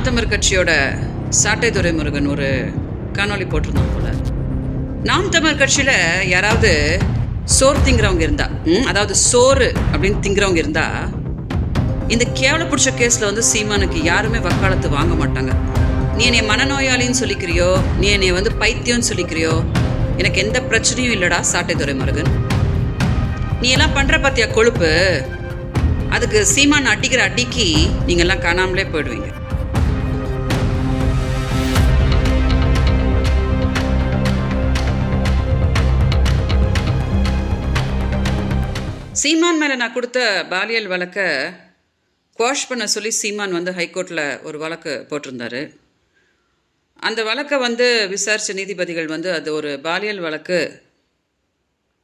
நாம் தமிழர் கட்சியோட சாட்டை துரைமுருகன் ஒரு காணொலி போட்டிருந்தோம் போல. நாம் தமிழர் கட்சியில் யாராவது சோறு திங்கிறவங்க இருந்தா, அதாவது சோறு அப்படின்னு திங்கிறவங்க இருந்தா, இந்த கேவல பிடிச்ச கேஸில் வந்து சீமானுக்கு யாருமே வக்காலத்து வாங்க மாட்டாங்க. நீ என்னை மனநோயாளின்னு சொல்லிக்கிறியோ, நீ என்னை பைத்தியம்னு சொல்லிக்கிறியோ, எனக்கு எந்த பிரச்சனையும் இல்லைடா சாட்டை துரைமுருகன். நீ எல்லாம் பண்ணுற பார்த்தியா கொழுப்பு, அதுக்கு சீமான் அடிக்கிற அடிக்கு நீங்கள்லாம் காணாமலே போயிடுவீங்க. சீமான் மேலே நான் கொடுத்த பாலியல் வழக்கை குவாஷ் பண்ண சொல்லி சீமான் வந்து ஹைகோர்ட்டில் ஒரு வழக்கு போட்டிருந்தாரு. அந்த வழக்கை வந்து விசாரித்த நீதிபதிகள் வந்து அது ஒரு பாலியல் வழக்கு,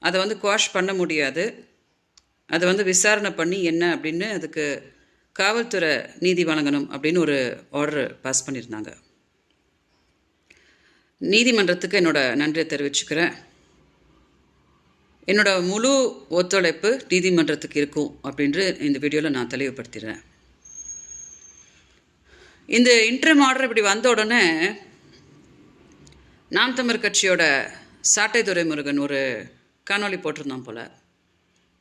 அதை வந்து குவாஷ் பண்ண முடியாது, அதை வந்து விசாரணை பண்ணி என்ன அப்படின்னு அதுக்கு காவல்துறை நீதி வழங்கணும் அப்படின்னு ஒரு ஆர்டர் பாஸ் பண்ணியிருந்தாங்க. நீதிமன்றத்துக்கு என்னோட நன்றியை தெரிவிச்சுக்கிறேன். என்னோட முழு ஒத்துழைப்பு நீதிமன்றத்துக்கு இருக்கும் அப்படின்று இந்த வீடியோவில் நான் தெளிவுபடுத்திடுறேன். இந்த இன்டர்ம் ஆர்டர் இப்படி வந்த உடனே நாம் தமிழர் கட்சியோட சாட்டை துரைமுருகன் ஒரு காணொலி போட்டிருந்தோம் போல்.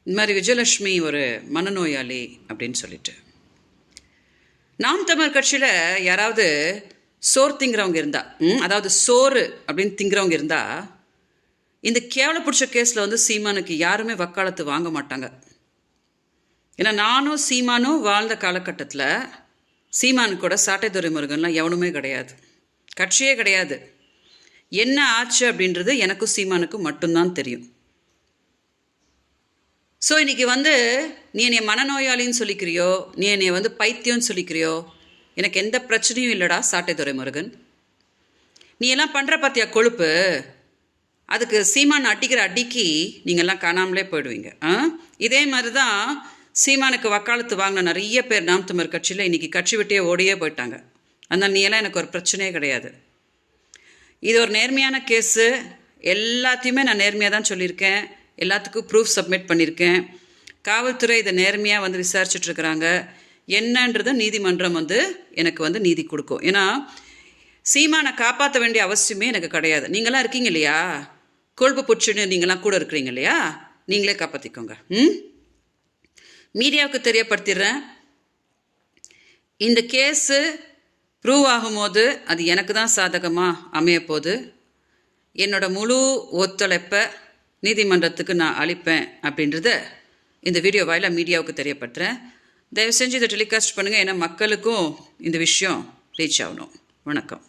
இந்த மாதிரி விஜயலட்சுமி ஒரு மனநோயாளி அப்படின்னு சொல்லிட்டு. நாம் தமிழர் கட்சியில் யாராவது சோறு திங்கிறவங்க இருந்தா, அதாவது சோறு அப்படின்னு திங்கிறவங்க இருந்தா, இந்த கேவல பிடிச்ச கேஸில் வந்து சீமானுக்கு யாருமே வக்காலத்து வாங்க மாட்டாங்க. ஏன்னா நானும் சீமானும் வாழ்ந்த காலகட்டத்தில் சீமானுக்கு கூட சாட்டை துரைமுருகன்லாம் எவனுமே கிடையாது, கட்சியே கிடையாது. என்ன ஆச்சு அப்படின்றது எனக்கும் சீமானுக்கும் மட்டும்தான் தெரியும். ஸோ இன்றைக்கி வந்து நீ என்னை மனநோயாளின்னு சொல்லிக்கிறியோ, நீ என்னை பைத்தியம்னு சொல்லிக்கிறியோ, எனக்கு எந்த பிரச்சனையும் இல்லைடா சாட்டை துரைமுருகன். நீ எல்லாம் பண்ணுற பார்த்தியா கொழுப்பு, அதுக்கு சீமான் அடிக்கிற அடிக்கு நீங்கள்லாம் காணாமலே போயிடுவீங்க. இதே மாதிரி தான் சீமானுக்கு வக்காலத்து வாங்கின நிறைய பேர் நாம் தமிழர் கட்சியில் இன்றைக்கி கட்சி விட்டே ஓடியே போயிட்டாங்க. அதனால் நீ எல்லாம் எனக்கு ஒரு பிரச்சனையே கிடையாது. இது ஒரு நேர்மையான கேஸு, எல்லாத்தையுமே நான் நேர்மையாக தான் சொல்லியிருக்கேன், எல்லாத்துக்கும் ப்ரூஃப் சப்மிட் பண்ணியிருக்கேன். காவல்துறை இதை நேர்மையாக வந்து விசாரிச்சுட்ருக்குறாங்க. என்னன்றது நீதிமன்றம் வந்து எனக்கு வந்து நீதி கொடுக்கும். ஏன்னா சீமானை காப்பாற்ற வேண்டிய அவசியமே எனக்கு கிடையாது. நீங்களாம் இருக்கீங்க இல்லையா, கொழுப்பு புச்சுன்னு நீங்களாம் கூட இருக்கிறீங்க இல்லையா, நீங்களே காப்பாற்றிக்கோங்க. மீடியாவுக்கு தெரியப்படுத்திடுறேன், இந்த கேஸு ப்ரூவ் ஆகும்போது அது எனக்கு தான் சாதகமாக அமைய போகுது. என்னோட முழு ஒத்துழைப்பை நீதிமன்றத்துக்கு நான் அளிப்பேன் அப்படின்றத இந்த வீடியோ வாயிலாக மீடியாவுக்கு தெரியப்படுத்துகிறேன். தயவு செஞ்சு இதை டெலிகாஸ்ட் பண்ணுங்கள், ஏன்னா மக்களுக்கும் இந்த விஷயம் ரீச் ஆகணும். வணக்கம்.